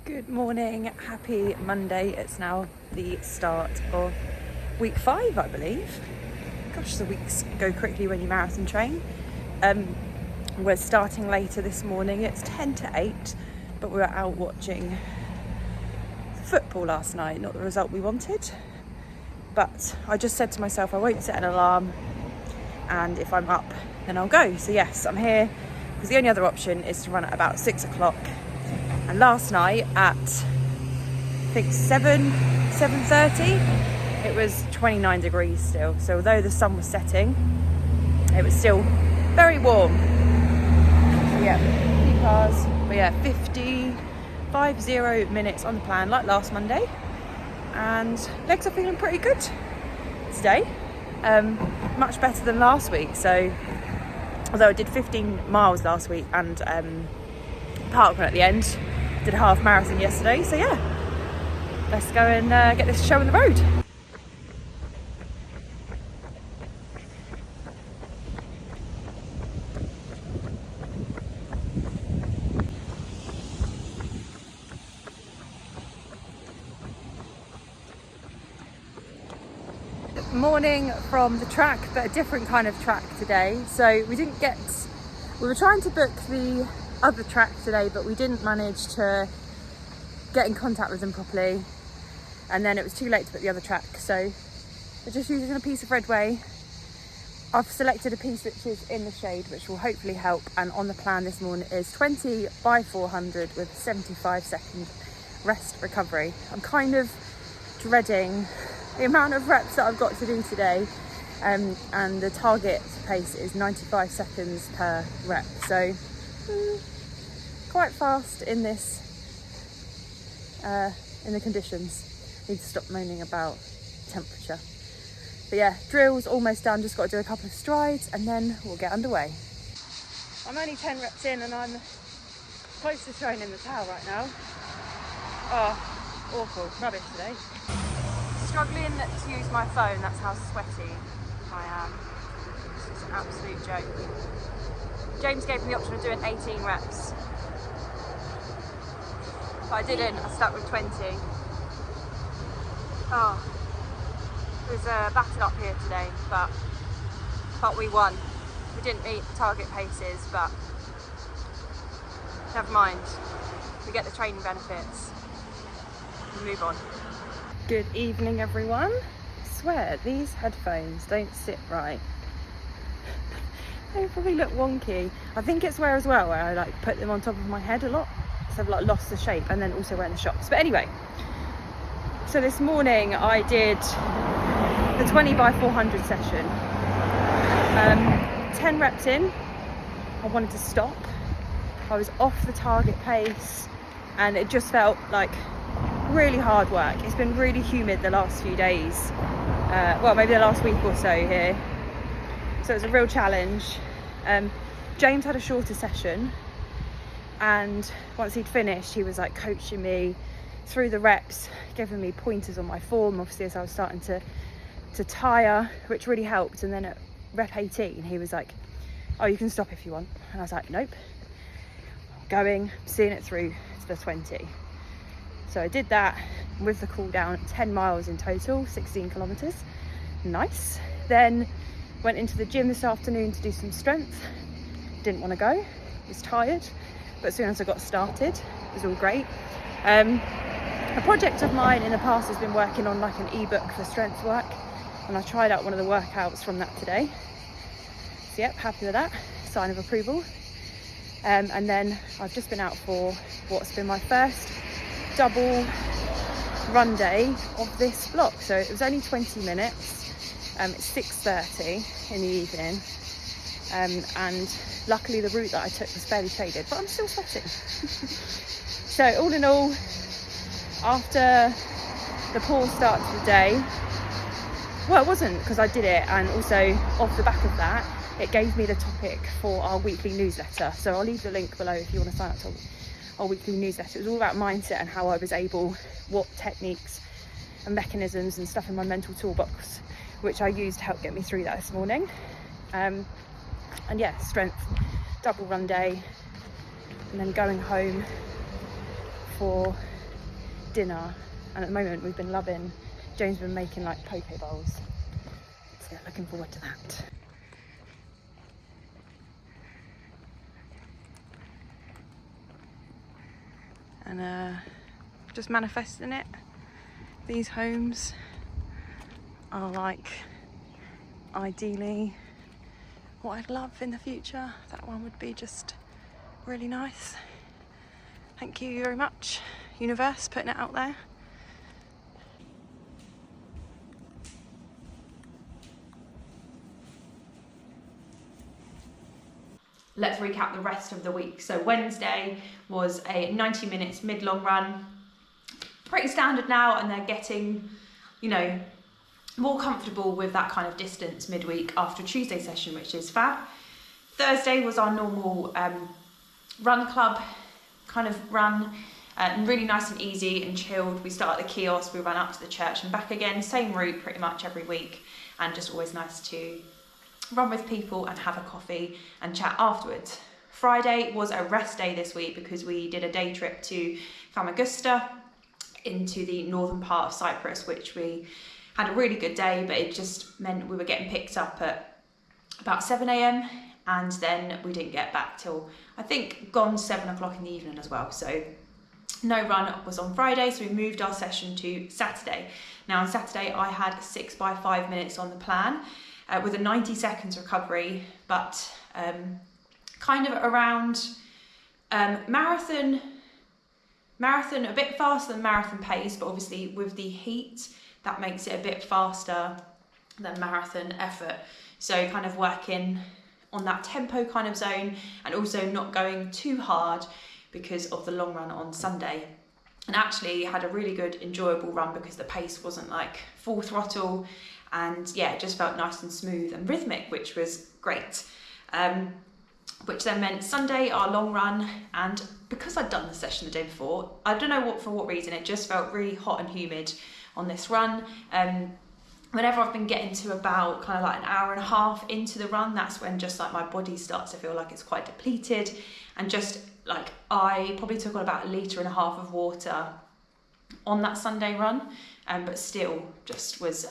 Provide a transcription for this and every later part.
Good morning, happy Monday. It's now the start of week 5, I believe. Gosh, the weeks go quickly when you marathon train. We're starting later this morning. It's 10 to 8, but we were out watching football last night. Not the result we wanted, but I just said to myself I won't set an alarm, and if I'm up then I'll go. So yes, I'm here because the only other option is to run at about 6 o'clock. And last night at, I think 7:30, it was 29 degrees still. So although the sun was setting, it was still very warm. So yeah, few cars, but yeah, 50 minutes on the plan, like last Monday. And legs are feeling pretty good today. Much better than last week. So although I did 15 miles last week and parkrun at the end, did a half marathon yesterday, so yeah, let's go and get this show on the road. Morning from the track, but a different kind of track today. So we were trying to book the other track today, but we didn't manage to get in contact with them properly, and then it was too late to book the other track, so we're just using a piece of Redway. I've selected a piece which is in the shade, which will hopefully help, and on the plan this morning is 20 by 400 with 75-second rest recovery. I'm kind of dreading the amount of reps that I've got to do today, and the target pace is 95 seconds per rep, so quite fast in this, in the conditions. Need to stop moaning about temperature. But yeah, drill's almost done, just got to do a couple of strides and then we'll get underway. I'm only 10 reps in and I'm close to throwing in the towel right now. Oh, awful, rubbish today. Struggling to use my phone, that's how sweaty I am. It's just an absolute joke. James gave me the option of doing 18 reps, but I didn't. I stuck with 20. Oh, it was battered up here today, but we won. We didn't meet target paces, but never mind. We get the training benefits. We move on. Good evening, everyone. I swear these headphones don't sit right. They probably look wonky. I think it's where I like put them on top of my head a lot, so I've like lost the shape, and then also wearing the shocks. But anyway, so this morning I did the 20 by 400 session. 10 reps in, I wanted to stop. I was off the target pace and it just felt like really hard work. It's been really humid the last few days, well, maybe the last week or so here, so it was a real challenge. James had a shorter session, and once he'd finished he was like coaching me through the reps, giving me pointers on my form, obviously, as I was starting to tire, which really helped. And then at rep 18 he was like, oh, you can stop if you want, and I was like, nope, going, seeing it through to the 20. So I did that with the cool down, 10 miles in total, 16 kilometers. Nice. Then went into the gym this afternoon to do some strength. Didn't want to go, was tired, but as soon as I got started, it was all great. A project of mine in the past has been working on like an ebook for strength work, and I tried out one of the workouts from that today. So yep, happy with that, sign of approval. And then I've just been out for what's been my first double run day of this block. So it was only 20 minutes. It's 6:30 in the evening, and luckily the route that I took was fairly shaded, but I'm still sweating. So all in all, after the poor start to the day, well, it wasn't, because I did it, and also off the back of that it gave me the topic for our weekly newsletter. So I'll leave the link below if you want to sign up to our weekly newsletter. It was all about mindset and how I was able, what techniques and mechanisms and stuff in my mental toolbox which I used to help get me through that this morning. And yeah, strength, double run day, and then going home for dinner, and at the moment we've been loving, James been making like poke bowls, so yeah, looking forward to that. And just manifesting it. These homes are like ideally what I'd love in the future. That one would be just really nice. Thank you very much, universe, putting it out there. Let's recap the rest of the week. So Wednesday was a 90 minutes mid-long run. Pretty standard now, and they're getting, you know, more comfortable with that kind of distance midweek after a Tuesday session, which is fab. Thursday was our normal run club kind of run, really nice and easy and chilled. We started at the kiosk, we ran up to the church and back again, same route pretty much every week, and just always nice to run with people and have a coffee and chat afterwards. Friday was a rest day this week because we did a day trip to Famagusta into the northern part of Cyprus, which we had a really good day, but it just meant we were getting picked up at about 7 a.m. and then we didn't get back till, I think, gone 7 o'clock in the evening as well. So no run was on Friday, so we moved our session to Saturday. Now on Saturday I had 6 by 5 minutes on the plan, with a 90 seconds recovery, but kind of around marathon a bit faster than marathon pace, but obviously with the heat that makes it a bit faster than marathon effort. So kind of working on that tempo kind of zone, and also not going too hard because of the long run on Sunday. And actually had a really good enjoyable run because the pace wasn't like full throttle, and yeah, it just felt nice and smooth and rhythmic, which was great. Which then meant Sunday, our long run, and because I'd done the session the day before, I don't know for what reason, it just felt really hot and humid on this run. Whenever I've been getting to about kind of like an hour and a half into the run, that's when just like my body starts to feel like it's quite depleted, and just like I probably took on about 1.5 litres of water on that Sunday run, but still just was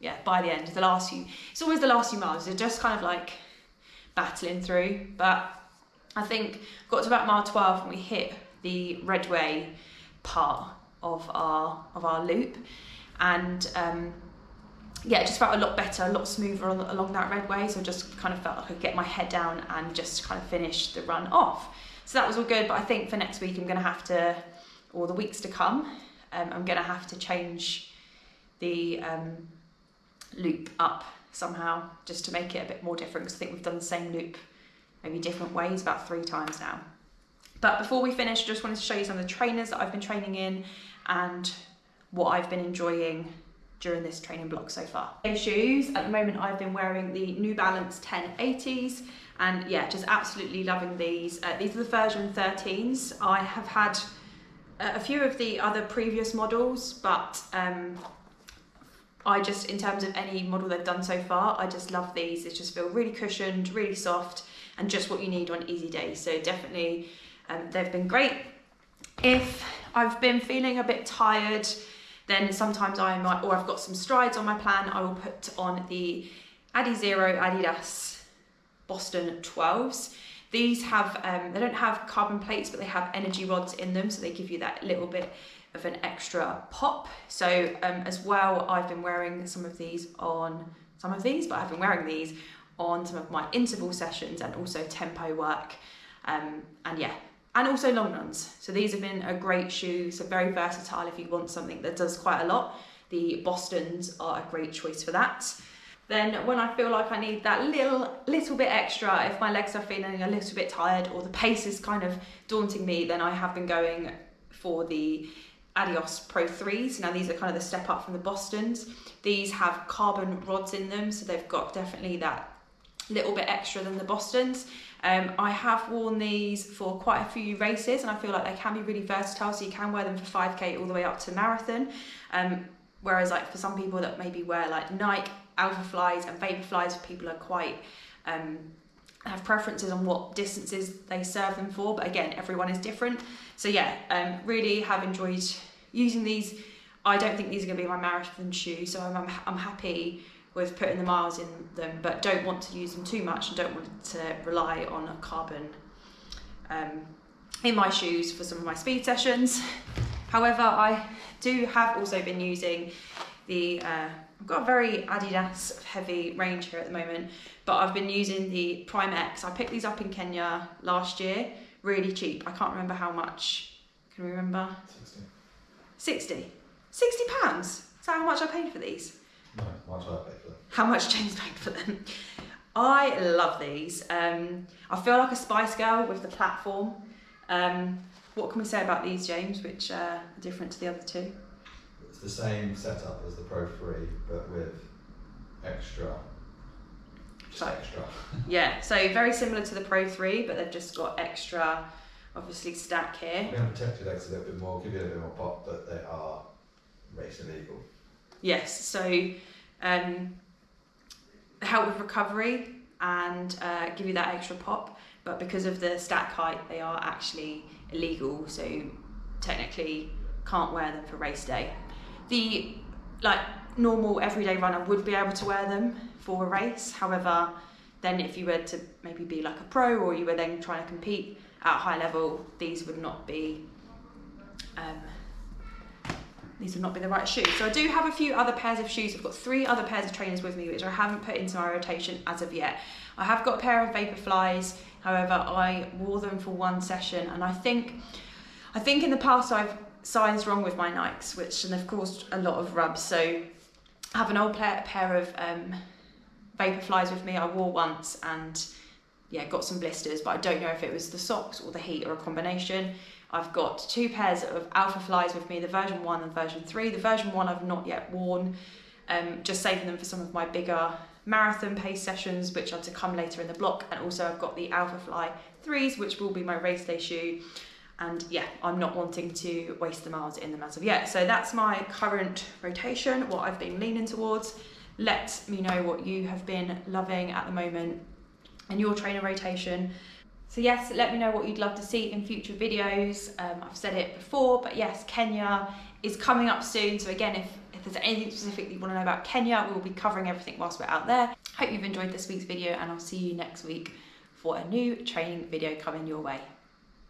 yeah, by the end, it's always the last few miles, you're just kind of like battling through. But I think got to about mile 12 and we hit the Redway part of our loop, and yeah, it just felt a lot better, a lot smoother along that Redway, so I just kind of felt like I could get my head down and just kind of finish the run off. So that was all good, but I think for next week I'm going to have to, or the weeks to come, I'm going to have to change the loop up somehow, just to make it a bit more different, because I think we've done the same loop maybe different ways about 3 times now. But before we finish, just wanted to show you some of the trainers that I've been training in and what I've been enjoying during this training block so far. Shoes, at the moment I've been wearing the New Balance 1080s, and yeah, just absolutely loving these. These are the version 13s. I have had a few of the other previous models, but I just, in terms of any model they've done so far, I just love these. They just feel really cushioned, really soft, and just what you need on easy days. So definitely they've been great. If I've been feeling a bit tired, then sometimes I might, or I've got some strides on my plan, I will put on the Adizero Adidas Boston 12s. These have, they don't have carbon plates, but they have energy rods in them, so they give you that little bit of an extra pop. So as well, I've been wearing some of these, but I've been wearing these on some of my interval sessions and also tempo work, and yeah, and also long runs. So these have been a great shoe, so very versatile if you want something that does quite a lot. The Bostons are a great choice for that. Then when I feel like I need that little bit extra, if my legs are feeling a little bit tired or the pace is kind of daunting me, then I have been going for the Adios Pro 3s. Now these are kind of the step up from the Bostons. These have carbon rods in them, so they've got definitely that little bit extra than the Bostons. I have worn these for quite a few races, and I feel like they can be really versatile, so you can wear them for 5k all the way up to marathon. Whereas like for some people that maybe wear like Nike Alpha Flies and Vapor Flies, people are quite have preferences on what distances they serve them for, but again, everyone is different. So yeah, really have enjoyed using these. I don't think these are going to be my marathon shoes, so I'm happy with putting the miles in them, but don't want to use them too much and don't want to rely on a carbon in my shoes for some of my speed sessions. However, I have also been using the, I've got a very Adidas heavy range here at the moment, but I've been using the Prime X. I picked these up in Kenya last year, really cheap. I can't remember how much. Can you remember? 60. 60 pounds? Is that how much I paid for these? No, how much I paid for them. How much James paid for them? I love these. I feel like a Spice Girl with the platform. What can we say about these, James, which are different to the other two? It's the same setup as the Pro 3, but with extra. Yeah, so very similar to the Pro 3, but they've just got extra, obviously, stack here. We're going to protect your legs a little bit more, give you a little bit more pop, but they are race illegal. Yes, so help with recovery and give you that extra pop, but because of the stack height, they are actually illegal, so technically can't wear them for race day. The normal everyday runner would be able to wear them for a race. However, then if you were to maybe be like a pro, or you were then trying to compete at a high level, these would not be the right shoes. So I do have a few other pairs of shoes. I've got 3 other pairs of trainers with me, which I haven't put into my rotation as of yet. I have got a pair of Vaporflies. However, I wore them for one session, and I think in the past I've sized wrong with my Nikes, which have caused a lot of rubs. So I have an old pair of Vaporflies with me. I wore once and yeah, got some blisters, but I don't know if it was the socks or the heat or a combination. I've got 2 pairs of Alpha Flies with me, the version 1 and version 3. The version 1 I've not yet worn, just saving them for some of my bigger marathon pace sessions, which are to come later in the block. And also I've got the Alpha Fly 3s, which will be my race day shoe. And yeah, I'm not wanting to waste the miles in them as of yet. So that's my current rotation, what I've been leaning towards. Let me know what you have been loving at the moment in your trainer rotation. So yes, let me know what you'd love to see in future videos. I've said it before, but yes, Kenya is coming up soon. So again, if there's anything specific that you want to know about Kenya, we'll be covering everything whilst we're out there. Hope you've enjoyed this week's video, and I'll see you next week for a new training video coming your way.